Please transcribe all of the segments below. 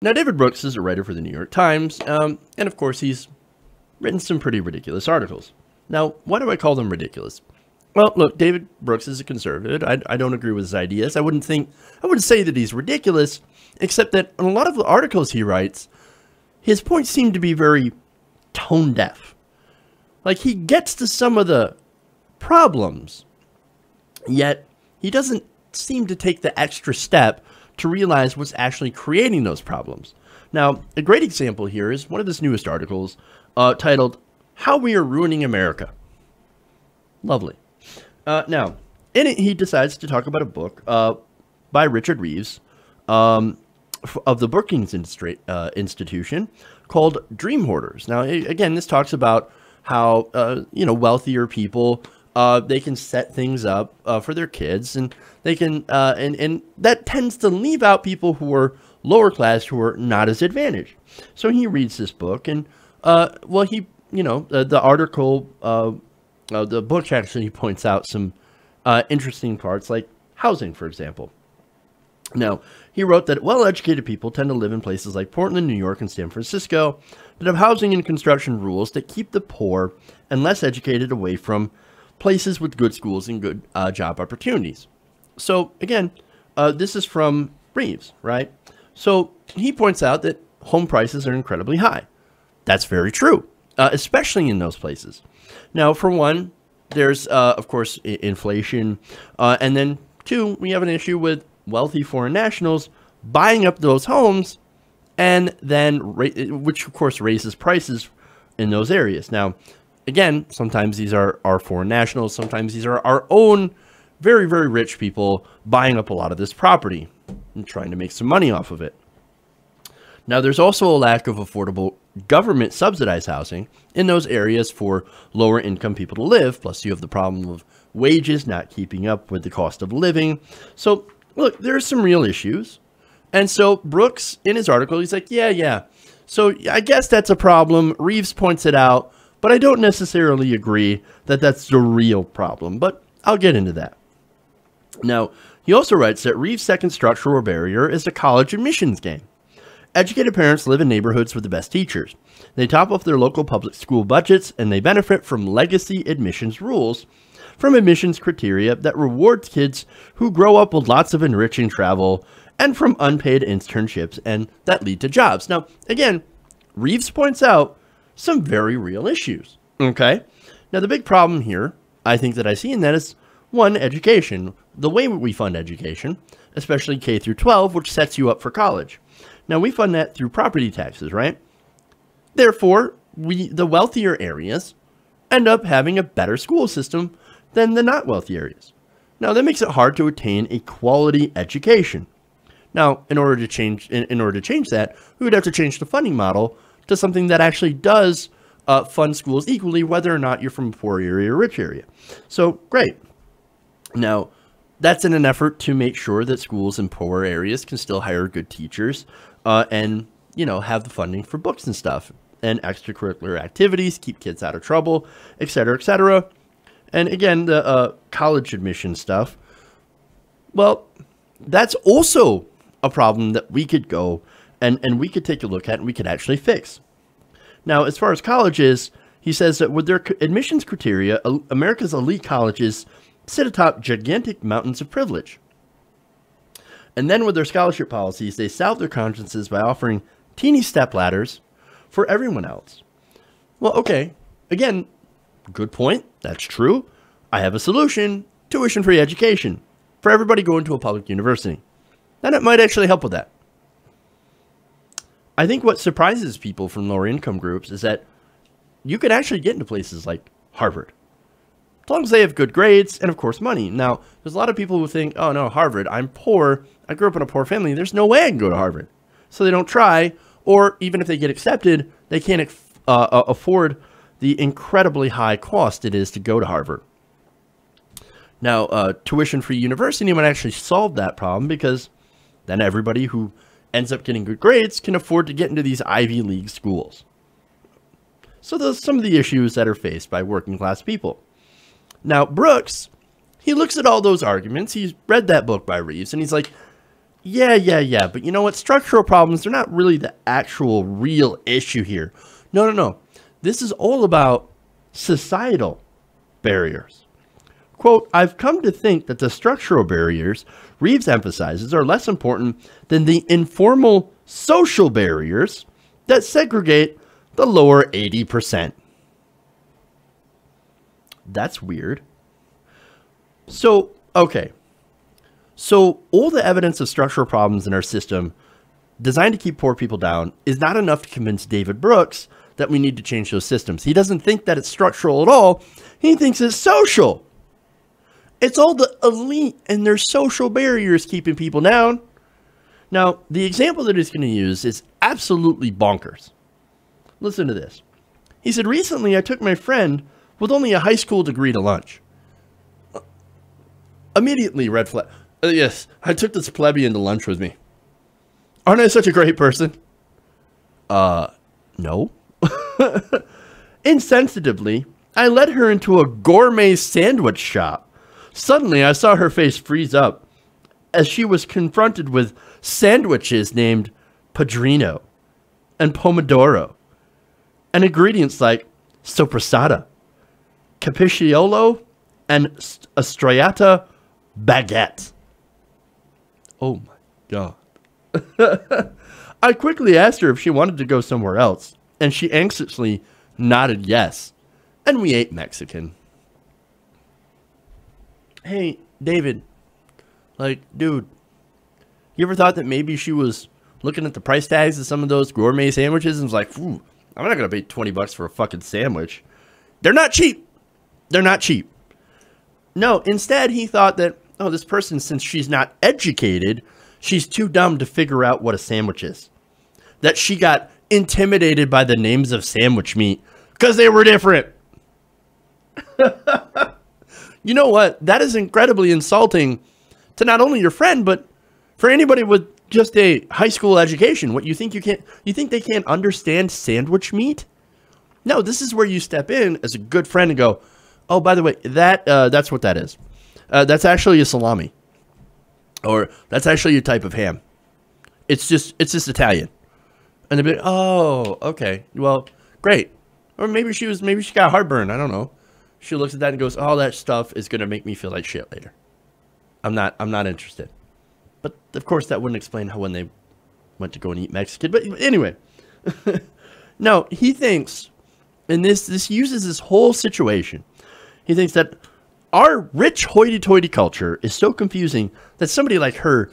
Now, David Brooks is a writer for the New York Times, and of course, he's written some pretty ridiculous articles. Now, why do I call them ridiculous? Well, look, David Brooks is a conservative. I don't agree with his ideas. I wouldn't say that he's ridiculous, except that in a lot of the articles he writes, his points seem to be very tone deaf. Like, he gets to some of the problems, yet he doesn't seem to take the extra step to realize what's actually creating those problems. Now, a great example here is one of his newest articles titled, "How We Are Ruining America." Lovely. Now, in it, he decides to talk about a book by Richard Reeves of the Brookings Institution called Dream Hoarders. Now, again, this talks about how, wealthier people, they can set things up for their kids, and they can, and that tends to leave out people who are lower class, who are not as advantaged. So he reads this book, and, the article, the book actually points out some interesting parts, like housing, for example. Now, he wrote that well-educated people tend to live in places like Portland, New York, and San Francisco that have housing and construction rules that keep the poor and less educated away from places with good schools and good job opportunities. So, again, this is from Reeves, right? So, he points out that home prices are incredibly high. That's very true, especially in those places. Now, for one, there's, of course, inflation, and then, two, we have an issue with wealthy foreign nationals buying up those homes, and then, which, of course, raises prices in those areas. Now, again, sometimes these are our foreign nationals, sometimes these are our own very, very rich people buying up a lot of this property and trying to make some money off of it. Now, there's also a lack of affordable government subsidized housing in those areas for lower income people to live. Plus, you have the problem of wages not keeping up with the cost of living. So, look, there are some real issues. And so Brooks, in his article, he's like, yeah. So I guess that's a problem. Reeves points it out, but I don't necessarily agree that that's the real problem. But I'll get into that. Now, he also writes that Reeves' second structural barrier is the college admissions game. Educated parents live in neighborhoods with the best teachers. They top off their local public school budgets, and they benefit from legacy admissions rules, from admissions criteria that reward kids who grow up with lots of enriching travel, and from unpaid internships and that lead to jobs. Now, again, Reeves points out some very real issues. Okay? Now, the big problem here, I think that I see in that is, one, education. The way we fund education, especially K through 12, which sets you up for college. Now, we fund that through property taxes, right? Therefore, the wealthier areas end up having a better school system than the not wealthy areas. Now, that makes it hard to attain a quality education. Now, in order to change that, we would have to change the funding model to something that actually does fund schools equally, whether or not you're from a poor area or rich area. So, great. Now, that's in an effort to make sure that schools in poor areas can still hire good teachers and, have the funding for books and stuff and extracurricular activities, keep kids out of trouble, et cetera, et cetera. And again, the college admission stuff, well, that's also a problem that we could go and we could take a look at and we could actually fix. Now, as far as colleges, he says that with their admissions criteria, America's elite colleges sit atop gigantic mountains of privilege. And then with their scholarship policies, they salve their consciences by offering teeny step ladders for everyone else. Well, okay, again, good point. That's true. I have a solution: tuition-free education for everybody going to a public university. And it might actually help with that. I think what surprises people from lower income groups is that you could actually get into places like Harvard, as long as they have good grades and, of course, money. Now, there's a lot of people who think, oh, no, Harvard, I'm poor. I grew up in a poor family. There's no way I can go to Harvard. So they don't try, or even if they get accepted, they can't afford the incredibly high cost it is to go to Harvard. Now, tuition-free university might actually solve that problem, because then everybody who ends up getting good grades can afford to get into these Ivy League schools. So those are some of the issues that are faced by working class people. Now, Brooks, he looks at all those arguments. He's read that book by Reeves, and he's like, Yeah. But you know what? Structural problems, they're not really the actual real issue here. No. This is all about societal barriers. Quote, I've come to think that the structural barriers Reeves emphasizes are less important than the informal social barriers that segregate the lower 80%. That's weird. So, okay. So all the evidence of structural problems in our system designed to keep poor people down is not enough to convince David Brooks that we need to change those systems. He doesn't think that it's structural at all. He thinks it's social. It's all the elite and their social barriers keeping people down. Now, the example that he's going to use is absolutely bonkers. Listen to this. He said, recently I took my friend with only a high school degree to lunch. Immediately, red flag. Yes, I took this plebeian to lunch with me. Aren't I such a great person? No. Insensitively, I led her into a gourmet sandwich shop. Suddenly, I saw her face freeze up as she was confronted with sandwiches named Padrino and Pomodoro and ingredients like soppressata, cappucciolo, and a straiata baguette. Oh my God. I quickly asked her if she wanted to go somewhere else, and she anxiously nodded yes, and we ate Mexican. Hey, David, like, dude, you ever thought that maybe she was looking at the price tags of some of those gourmet sandwiches and was like, ooh, I'm not going to pay $20 for a fucking sandwich. They're not cheap. They're not cheap. No, instead he thought that, oh, this person, since she's not educated, she's too dumb to figure out what a sandwich is. That she got intimidated by the names of sandwich meat because they were different. You know what? That is incredibly insulting to not only your friend, but for anybody with just a high school education. What, you think they can't understand sandwich meat? No, this is where you step in as a good friend and go, oh, by the way, that's what that is. That's actually a salami. Or that's actually a type of ham. It's just Italian. And they'd be like, oh, okay. Well, great. Or maybe she got heartburn. I don't know. She looks at that and goes, oh, that stuff is going to make me feel like shit later. I'm not interested. But of course that wouldn't explain how when they went to go and eat Mexican. But anyway, no, he thinks, and this uses this whole situation. He thinks that our rich hoity-toity culture is so confusing that somebody like her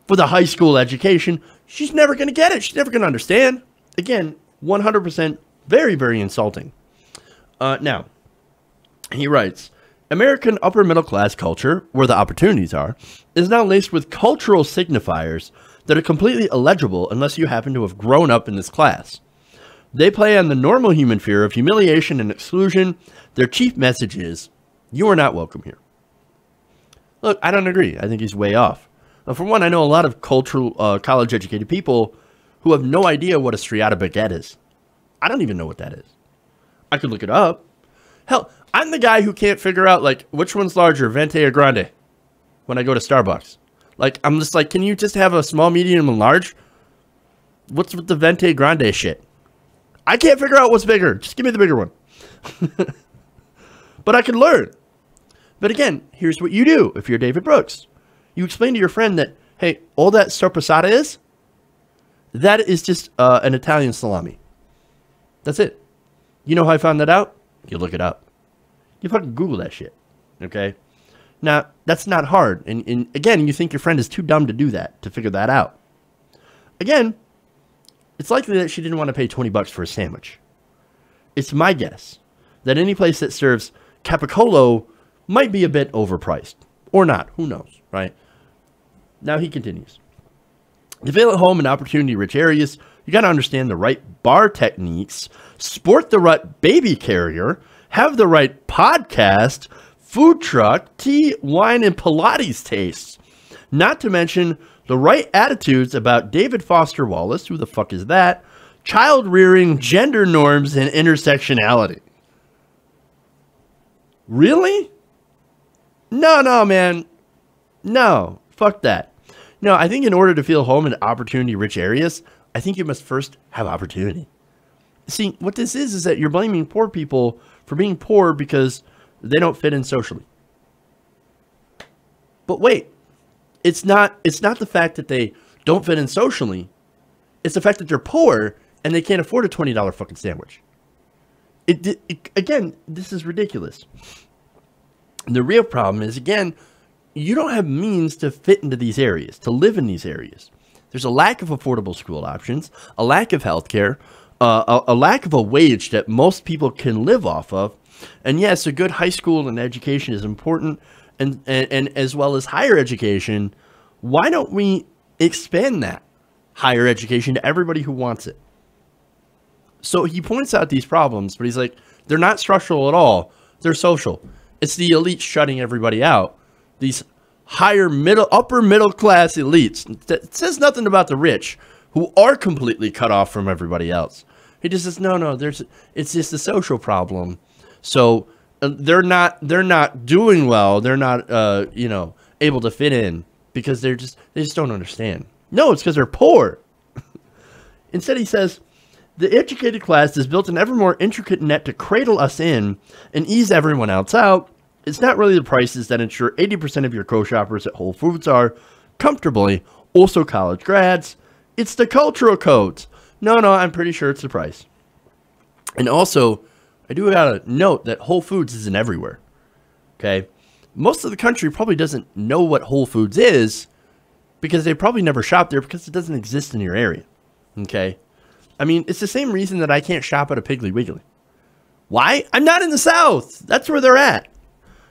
with a high school education, she's never going to get it. She's never going to understand. Again, 100% very, very insulting. Now, he writes, American upper middle class culture, where the opportunities are, is now laced with cultural signifiers that are completely illegible unless you happen to have grown up in this class. They play on the normal human fear of humiliation and exclusion. Their chief message is, you are not welcome here. Look, I don't agree. I think he's way off. For one, I know a lot of cultural, college-educated people who have no idea what a striata baguette is. I don't even know what that is. I could look it up. Hell, I'm the guy who can't figure out, like, which one's larger, Venti or Grande, when I go to Starbucks. Like, I'm just like, can you just have a small, medium, and large? What's with the Venti Grande shit? I can't figure out what's bigger. Just give me the bigger one. But I can learn. But again, here's what you do if you're David Brooks. You explain to your friend that, hey, all that soppressata is, that is just an Italian salami. That's it. You know how I found that out? You look it up. You fucking Google that shit. Okay? Now, that's not hard. And again, you think your friend is too dumb to do that, to figure that out. Again, it's likely that she didn't want to pay $20 for a sandwich. It's my guess that any place that serves capicolo might be a bit overpriced. Or not. Who knows, right? Now he continues. To feel at home in opportunity-rich areas, you got to understand the right bar techniques, sport the right baby carrier, have the right podcast, food truck, tea, wine, and Pilates tastes. Not to mention the right attitudes about David Foster Wallace, who the fuck is that, child rearing, gender norms, and intersectionality. Really? No, man. No, fuck that. No, I think in order to feel home in opportunity-rich areas, I think you must first have opportunity. See, what this is that you're blaming poor people for being poor because they don't fit in socially. But wait, it's not the fact that they don't fit in socially. It's the fact that they're poor and they can't afford a $20 fucking sandwich. Again, this is ridiculous. The real problem is, again, you don't have means to fit into these areas, to live in these areas. There's a lack of affordable school options, a lack of healthcare, a lack of a wage that most people can live off of. And yes, a good high school and education is important, and as well as higher education. Why don't we expand that higher education to everybody who wants it? So he points out these problems, but he's like, they're not structural at all. They're social. It's the elite shutting everybody out. These upper middle class elites. It says nothing about the rich, who are completely cut off from everybody else. He just says, no, it's just a social problem. So they're not doing well. They're not, able to fit in because they just don't understand. No, it's because they're poor. Instead, he says, the educated class has built an ever more intricate net to cradle us in and ease everyone else out. It's not really the prices that ensure 80% of your co-shoppers at Whole Foods are comfortably also college grads. It's the cultural codes. No, I'm pretty sure it's the price. And also, I do gotta note that Whole Foods isn't everywhere. Okay? Most of the country probably doesn't know what Whole Foods is because they probably never shop there because it doesn't exist in your area. Okay? I mean, it's the same reason that I can't shop at a Piggly Wiggly. Why? I'm not in the South. That's where they're at.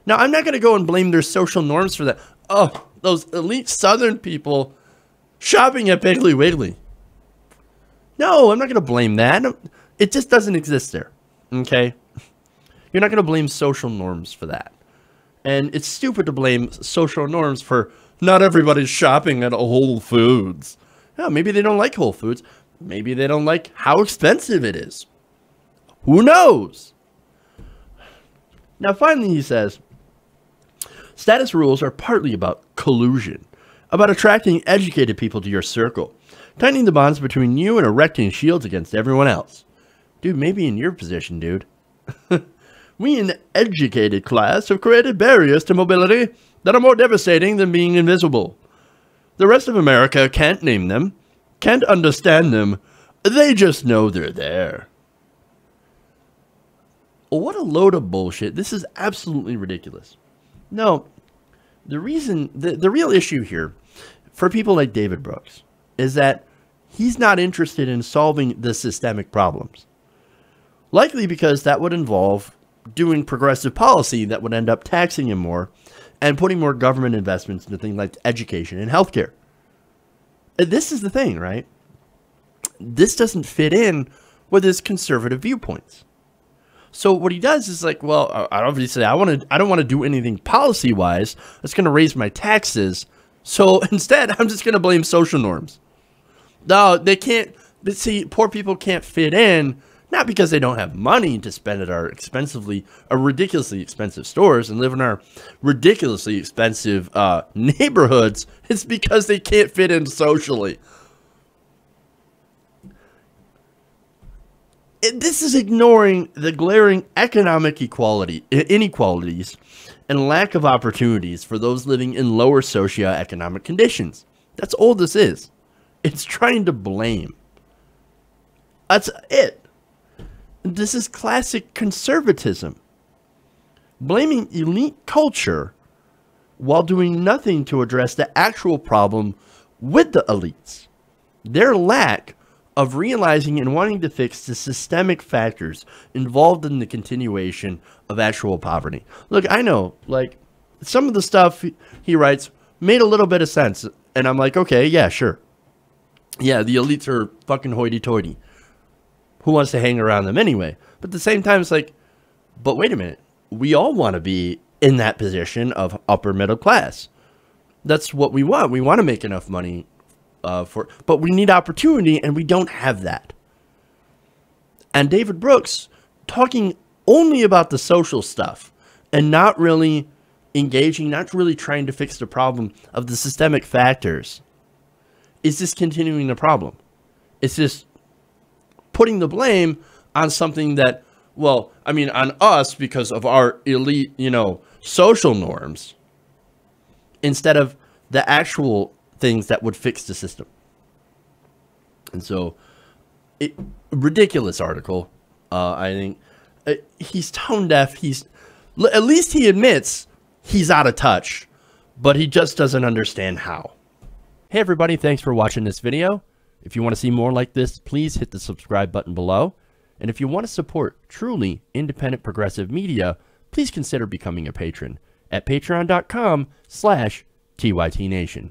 Now, I'm not going to go and blame their social norms for that. Oh, those elite Southern people shopping at Piggly Wiggly. No, I'm not going to blame that. It just doesn't exist there. Okay? You're not going to blame social norms for that. And it's stupid to blame social norms for not everybody's shopping at Whole Foods. Yeah, maybe they don't like Whole Foods. Maybe they don't like how expensive it is. Who knows? Now, finally, he says, status rules are partly about collusion, about attracting educated people to your circle, tightening the bonds between you and erecting shields against everyone else. Dude, maybe in your position, dude. We in the educated class have created barriers to mobility that are more devastating than being invisible. The rest of America can't name them, can't understand them. They just know they're there. What a load of bullshit. This is absolutely ridiculous. No, the real issue here for people like David Brooks is that he's not interested in solving the systemic problems. Likely because that would involve doing progressive policy that would end up taxing him more and putting more government investments into things like education and healthcare. This is the thing, right? This doesn't fit in with his conservative viewpoints. So what he does is like, well, obviously I don't want to do anything policy-wise that's going to raise my taxes. So instead, I'm just going to blame social norms. No, they can't. But see, poor people can't fit in, not because they don't have money to spend at our ridiculously expensive stores and live in our ridiculously expensive neighborhoods. It's because they can't fit in socially. This is ignoring the glaring economic inequalities and lack of opportunities for those living in lower socioeconomic conditions. That's all this is. It's trying to blame. That's it. This is classic conservatism. Blaming elite culture while doing nothing to address the actual problem with the elites. Their lack of realizing and wanting to fix the systemic factors involved in the continuation of actual poverty. Look, I know, like, some of the stuff he writes made a little bit of sense. And I'm like, okay, yeah, sure. Yeah, the elites are fucking hoity-toity. Who wants to hang around them anyway? But at the same time, it's like, but wait a minute. We all want to be in that position of upper middle class. That's what we want. We want to make enough money but we need opportunity, and we don't have that. And David Brooks talking only about the social stuff and not really engaging, not really trying to fix the problem of the systemic factors is this continuing the problem? It's just putting the blame on something that, well, I mean, on us because of our elite, social norms, instead of the actual things that would fix the system. And so, ridiculous article. I think he's tone deaf. At least he admits he's out of touch, but he just doesn't understand how. Hey everybody, thanks for watching this video. If you want to see more like this, please hit the subscribe button below. And if you want to support truly independent progressive media, please consider becoming a patron at patreon.com/TYTNation.